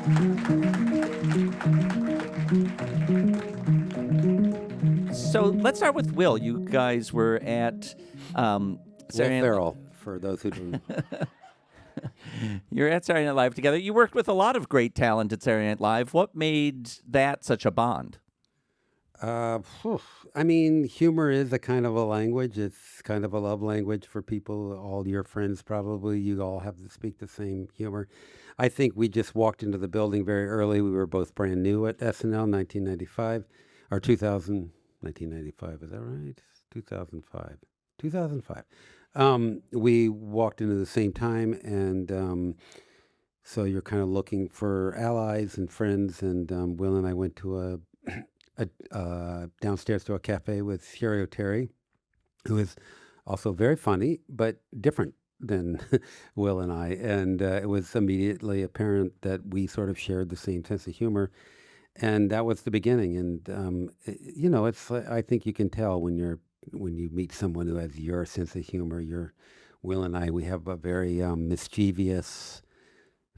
So let's start with Will. You guys were at Will Saturday Night Ferrell, for those who don't. You're at Saturday Night Live together. You worked with a lot of great talent at Saturday Night Live. What made that such a bond? Phew. I mean, humor is a kind of a language. It's kind of a love language for people. All your friends probably, you all have to speak the same humor. I think we just walked into the building very early. We were both brand new at SNL, 1995, or 2000, 1995. Is that right? 2005. 2005. We walked into the same time, and so you're kind of looking for allies and friends. And Will and I went to downstairs to a cafe with Sherry O'Terry, who is also very funny, but different than Will and I. And it was immediately apparent that we sort of shared the same sense of humor. And that was the beginning. And, it's, I think you can tell when you meet someone who has your sense of humor. Will and I, we have a very mischievous,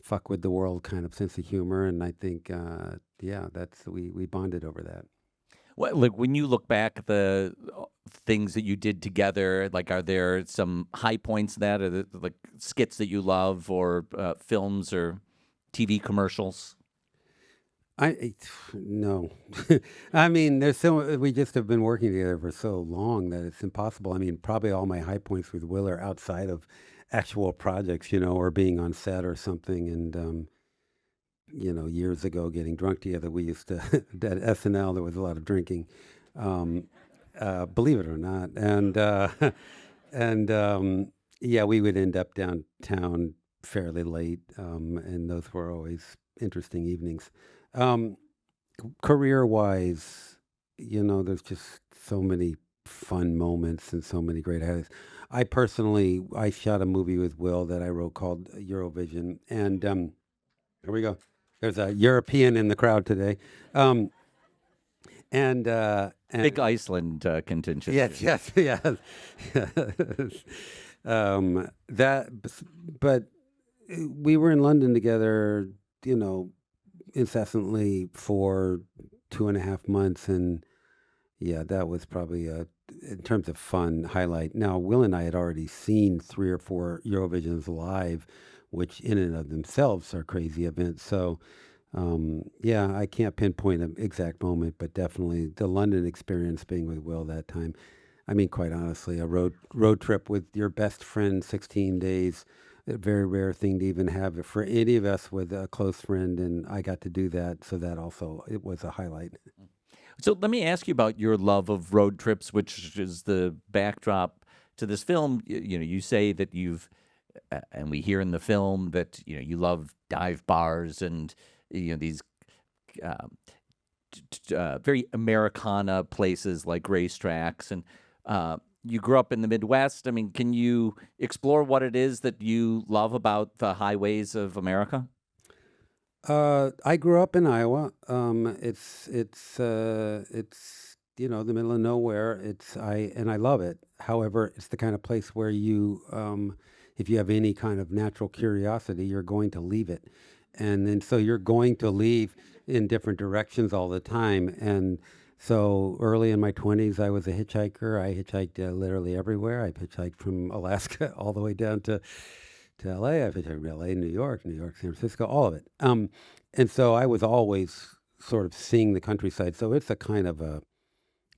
fuck with the world kind of sense of humor. And I think, we bonded over that. Well, like when you look back at the things that you did together, like are there some high points in that, or like skits that you love, or films or TV commercials? No, I mean, we just have been working together for so long that it's impossible. I mean, probably all my high points with Will are outside of actual projects, or being on set or something. And, years ago, getting drunk together, we used to, at SNL, there was a lot of drinking, um, believe it or not. And, yeah, we would end up downtown fairly late. And those were always interesting evenings. Um, Career-wise, there's just so many fun moments and so many great highlights. I shot a movie with Will that I wrote called Eurovision, and here we go. There's a European in the crowd today, um, and Big Iceland contingent. yes, yes, yes. That, but we were in London together, incessantly for 2.5 months, and yeah, that was probably in terms of fun, highlight. Now, Will and I had already seen 3 or 4 Eurovisions live, which in and of themselves are crazy events. So, yeah, I can't pinpoint an exact moment, but definitely the London experience being with Will that time. I mean, quite honestly, a road trip with your best friend, 16 days, a very rare thing to even have for any of us with a close friend, and I got to do that, so that also it was a highlight. So let me ask you about your love of road trips, which is the backdrop to this film. You say that and we hear in the film that you love dive bars and these uh, very Americana places like racetracks, and you grew up in the Midwest. I mean, can you explore what it is that you love about the highways of America? I grew up in Iowa. It's the middle of nowhere. I love it. However, it's the kind of place where if you have any kind of natural curiosity, you're going to leave it, and then so you're going to leave in different directions all the time. And so early in my 20s, I was a hitchhiker. I hitchhiked literally everywhere. I hitchhiked from Alaska all the way down to LA. I've hitchhiked from LA, New York, San Francisco, all of it. And so I was always sort of seeing the countryside. So it's a kind of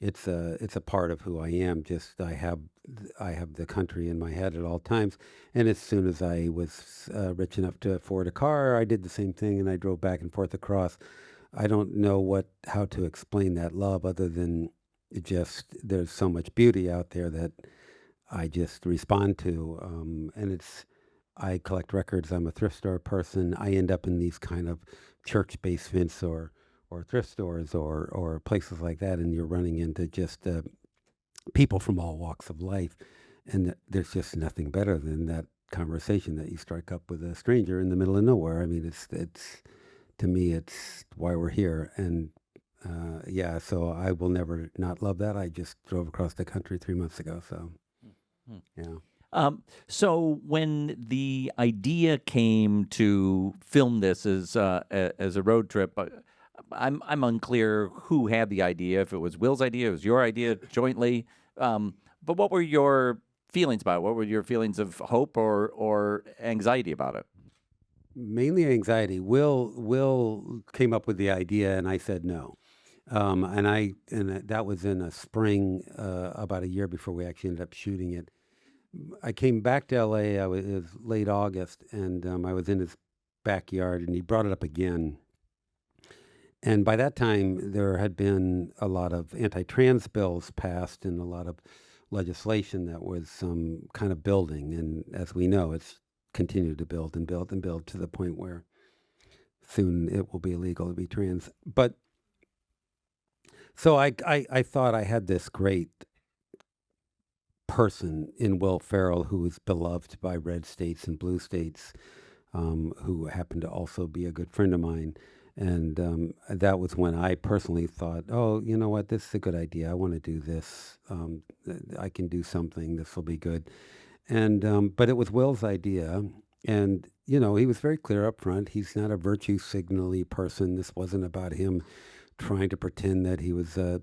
it's a part of who I am. Just I have the country in my head at all times. And as soon as I was rich enough to afford a car, I did the same thing, and I drove back and forth across. I don't know how to explain that love other than just there's so much beauty out there that I just respond to, and I collect records. I'm a thrift store person. I end up in these kind of church basements or thrift stores or places like that, and you're running into just people from all walks of life, and there's just nothing better than that conversation that you strike up with a stranger in the middle of nowhere. I mean, it's to me, it's why we're here, and yeah, so I will never not love that. I just drove across the country 3 months ago, so Hmm. yeah. So when the idea came to film this as a road trip, I'm unclear who had the idea. If it was Will's idea, it was your idea jointly. But what were your feelings about it? What were your feelings of hope or anxiety about it? Mainly anxiety. Will came up with the idea, and I said no. That was in a spring, about a year before we actually ended up shooting it. I came back to LA. It was late August, and I was in his backyard, and he brought it up again. And by that time, there had been a lot of anti-trans bills passed and a lot of legislation that was kind of building. And as we know, it's continued to build and build and build to the point where soon it will be illegal to be trans. But so I thought I had this great person in Will Ferrell who was beloved by red states and blue states, who happened to also be a good friend of mine. And that was when I personally thought, oh, you know what, this is a good idea. I want to do this. I can do something. This will be good. And but it was Will's idea, and he was very clear up front. He's not a virtue signally person. This wasn't about him trying to pretend that he was a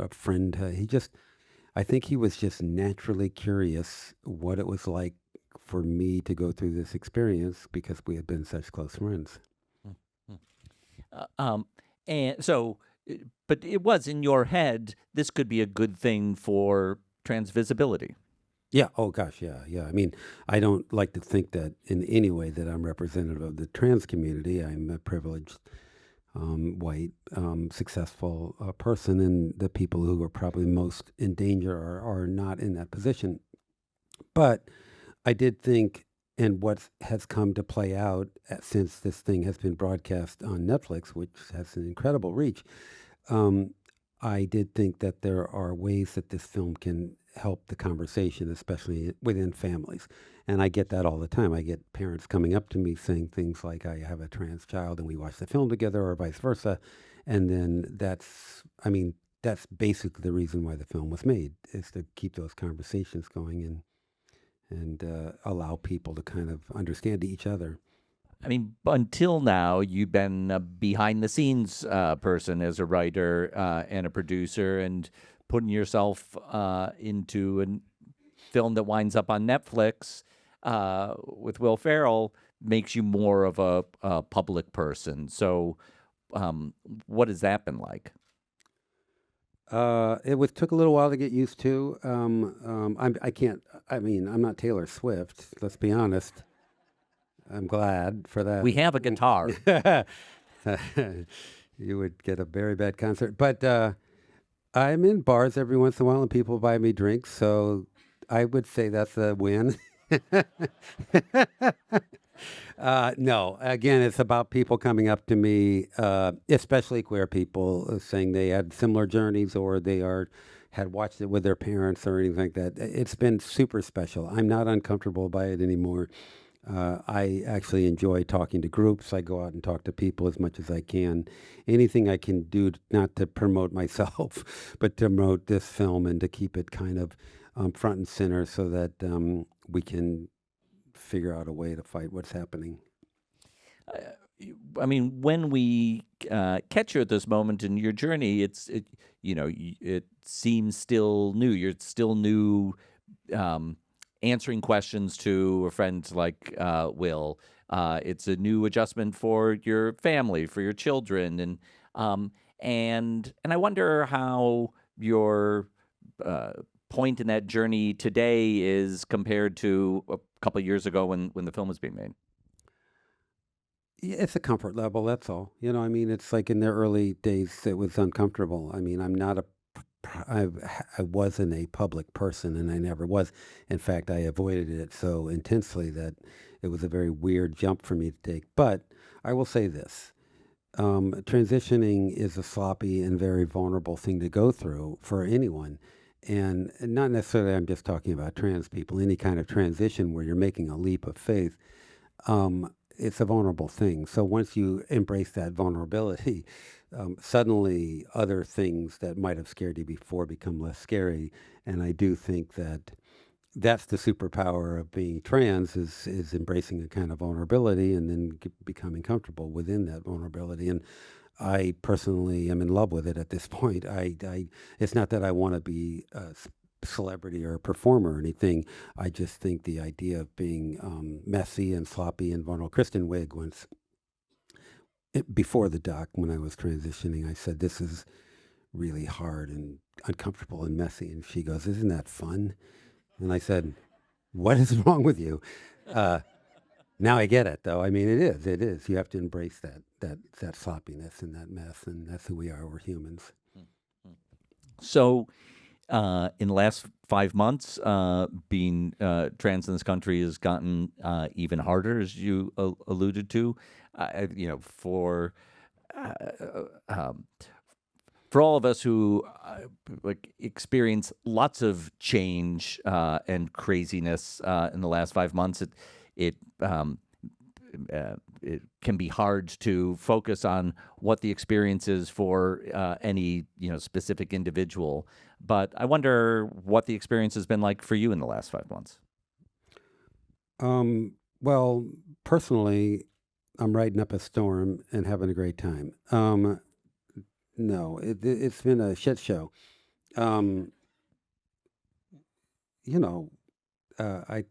friend. I think he was just naturally curious what it was like for me to go through this experience because we had been such close friends. Mm. Uh, um, and so, but it was in your head. This could be a good thing for trans visibility. Yeah. Oh gosh. Yeah. Yeah. I mean, I don't like to think that in any way that I'm representative of the trans community. I'm a privileged, white, successful person, and the people who are probably most in danger are not in that position. But I did think, and what has come to play out since this thing has been broadcast on Netflix, which has an incredible reach, um, I did think that there are ways that this film can help the conversation, especially within families. And I get that all the time. I get parents coming up to me saying things like, I have a trans child and we watch the film together, or vice versa. And then that's basically the reason why the film was made, is to keep those conversations going and allow people to kind of understand each other. I mean, until now, you've been a behind the scenes person as a writer and a producer, and putting yourself into a film that winds up on Netflix with Will Ferrell makes you more of a public person. So, what has that been like? It took a little while to get used to. I can't. I mean, I'm not Taylor Swift. Let's be honest. I'm glad for that. We have a guitar. You would get a very bad concert. But I'm in bars every once in a while, and people buy me drinks. So I would say that's a win. No, again, it's about people coming up to me, especially queer people, saying they had similar journeys or had watched it with their parents or anything like that. It's been super special. I'm not uncomfortable by it anymore. I actually enjoy talking to groups. I go out and talk to people as much as I can. Anything I can do, not to promote myself, but to promote this film and to keep it kind of front and center so that we can figure out a way to fight what's happening. I mean, when we catch you at this moment in your journey, it seems still new. You're still new, answering questions to a friend like Will. It's a new adjustment for your family, for your children, and I wonder how your point in that journey today is compared to a couple of years ago when the film was being made. Yeah, it's a comfort level, that's all. I mean, it's like in the early days, it was uncomfortable. I mean, I'm not I wasn't a public person, and I never was. In fact, I avoided it so intensely that it was a very weird jump for me to take. But I will say this. Transitioning is a sloppy and very vulnerable thing to go through for anyone. And not necessarily, I'm just talking about trans people, any kind of transition where you're making a leap of faith. It's a vulnerable thing. So once you embrace that vulnerability, suddenly other things that might have scared you before become less scary. And I do think that that's the superpower of being trans is embracing a kind of vulnerability and then becoming comfortable within that vulnerability. And I personally am in love with it at this point. It's not that I want to be a celebrity or a performer or anything. I just think the idea of being messy and sloppy and vulnerable. Kristen Wiig once, before the doc, when I was transitioning, I said, "This is really hard and uncomfortable and messy," and she goes, "Isn't that fun?" And I said, "What is wrong with you?" Uh, Now I get it, though. I mean, it is. It is. You have to embrace that sloppiness and that mess, and that's who we are. We're humans. So, in the last 5 months, being trans in this country has gotten even harder, as you alluded to. For um, for all of us who like experience lots of change and craziness in the last 5 months, it um, it can be hard to focus on what the experience is for any specific individual. But I wonder what the experience has been like for you in the last 5 months. Well, personally, I'm riding up a storm and having a great time. No, it's been a shit show. Um, you know, I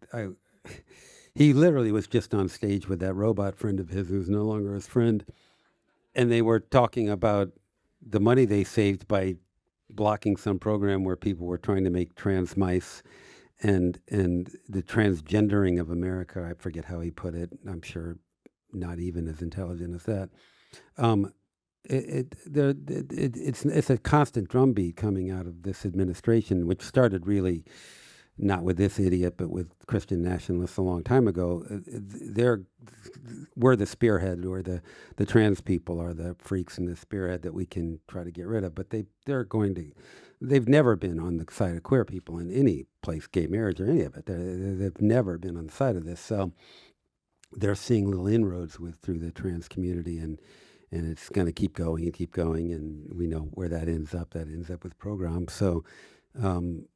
he literally was just on stage with that robot friend of his who's no longer his friend, and they were talking about the money they saved by blocking some program where people were trying to make trans mice and the transgendering of America. I forget how he put it. I'm sure not even as intelligent as that. Um, it's a constant drumbeat coming out of this administration, which started really not with this idiot, but with Christian nationalists a long time ago. We're the spearhead, or the trans people are the freaks in the spearhead that we can try to get rid of. But they've never been on the side of queer people in any place, gay marriage or any of it. They've never been on the side of this. So they're seeing little inroads through the trans community, and it's going to keep going and keep going, and we know where that ends up. That ends up with programs. So um,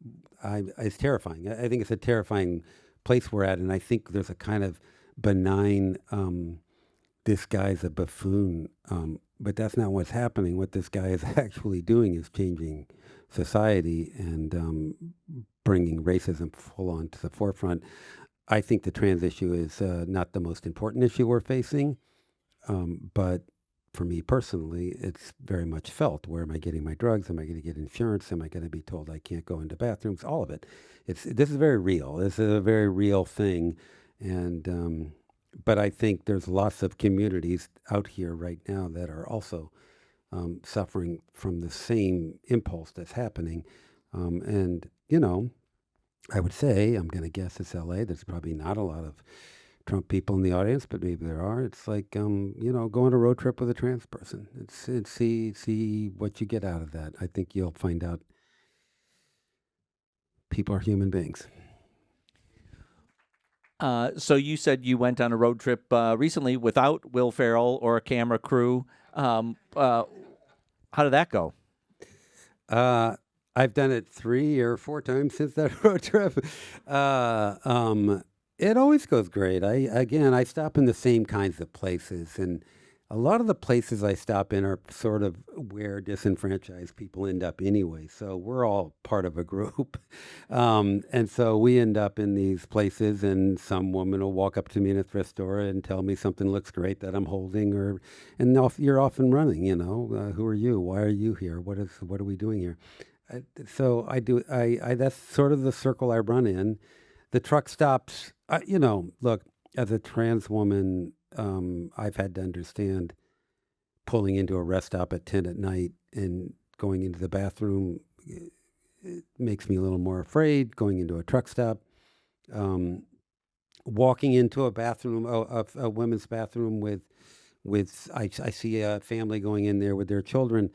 it's terrifying. I think it's a terrifying place we're at, and I think there's a kind of benign, this guy's a buffoon, but that's not what's happening. What this guy is actually doing is changing society and bringing racism full on to the forefront. I think the trans issue is not the most important issue we're facing, but for me personally, it's very much felt. Where am I getting my drugs? Am I going to get insurance? Am I going to be told I can't go into bathrooms? All of it. This is very real. This is a very real thing, and but I think there's lots of communities out here right now that are also suffering from the same impulse that's happening, and I would say, I'm going to guess it's LA. There's probably not a lot of Trump people in the audience, but maybe there are. It's like, go on a road trip with a trans person. It's see what you get out of that. I think you'll find out people are human beings. So you said you went on a road trip recently without Will Ferrell or a camera crew. How did that go? I've done it 3 or 4 times since that road trip. It always goes great. I stop in the same kinds of places, and a lot of the places I stop in are sort of where disenfranchised people end up anyway. So we're all part of a group, and so we end up in these places, and some woman will walk up to me in a thrift store and tell me something looks great that I'm holding, and you're off and running. Who are you? Why are you here? What are we doing here? So I do. That's sort of the circle I run in. The truck stops. Look, as a trans woman, I've had to understand pulling into a rest stop at 10 at night and going into the bathroom. It makes me a little more afraid. Going into a truck stop, walking into a bathroom, a women's bathroom I see a family going in there with their children.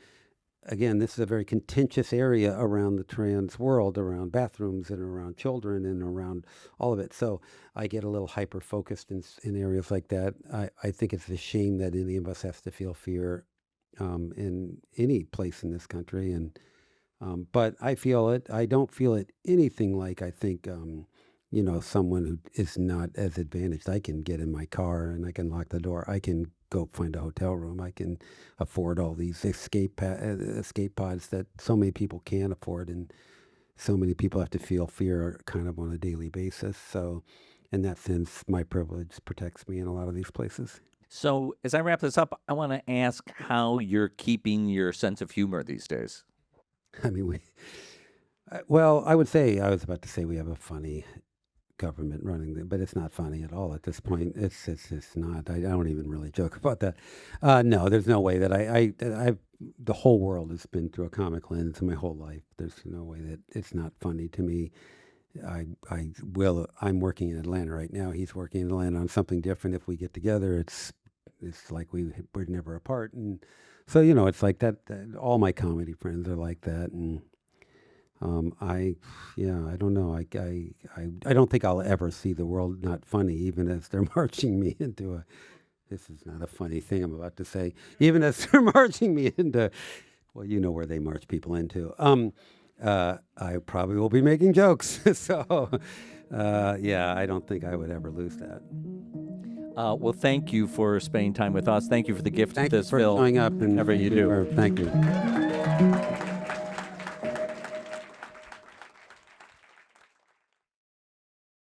Again, this is a very contentious area around the trans world, around bathrooms and around children and around all of it. So I get a little hyper focused in areas like that. I think it's a shame that any of us has to feel fear in any place in this country. But I feel it. I don't feel it anything like I think someone who is not as advantaged. I can get in my car and I can lock the door. I can go find a hotel room. I can afford all these escape pods that so many people can't afford, and so many people have to feel fear kind of on a daily basis. So, in that sense, my privilege protects me in a lot of these places. So, as I wrap this up, I want to ask how you're keeping your sense of humor these days. I mean, well, I was about to say we have a funny government running but it's not funny at all at this point. It's just not. I don't even really joke about that. No, there's no way that the whole world has been through a comic lens my whole life. There's no way that it's not funny to me. I'm working in Atlanta right now. He's working in Atlanta on something different. If we get together, it's like we're never apart. And so, it's like that all my comedy friends are like that. And I don't know. I don't think I'll ever see the world not funny, even as they're marching me into this is not a funny thing I'm about to say, even as they're marching me into, well, you know where they march people into. I probably will be making jokes. So, yeah, I don't think I would ever lose that. Well, thank you for spending time with us. Thank you for the gift Thank of you this for film. showing up and Whatever you do. Thank you.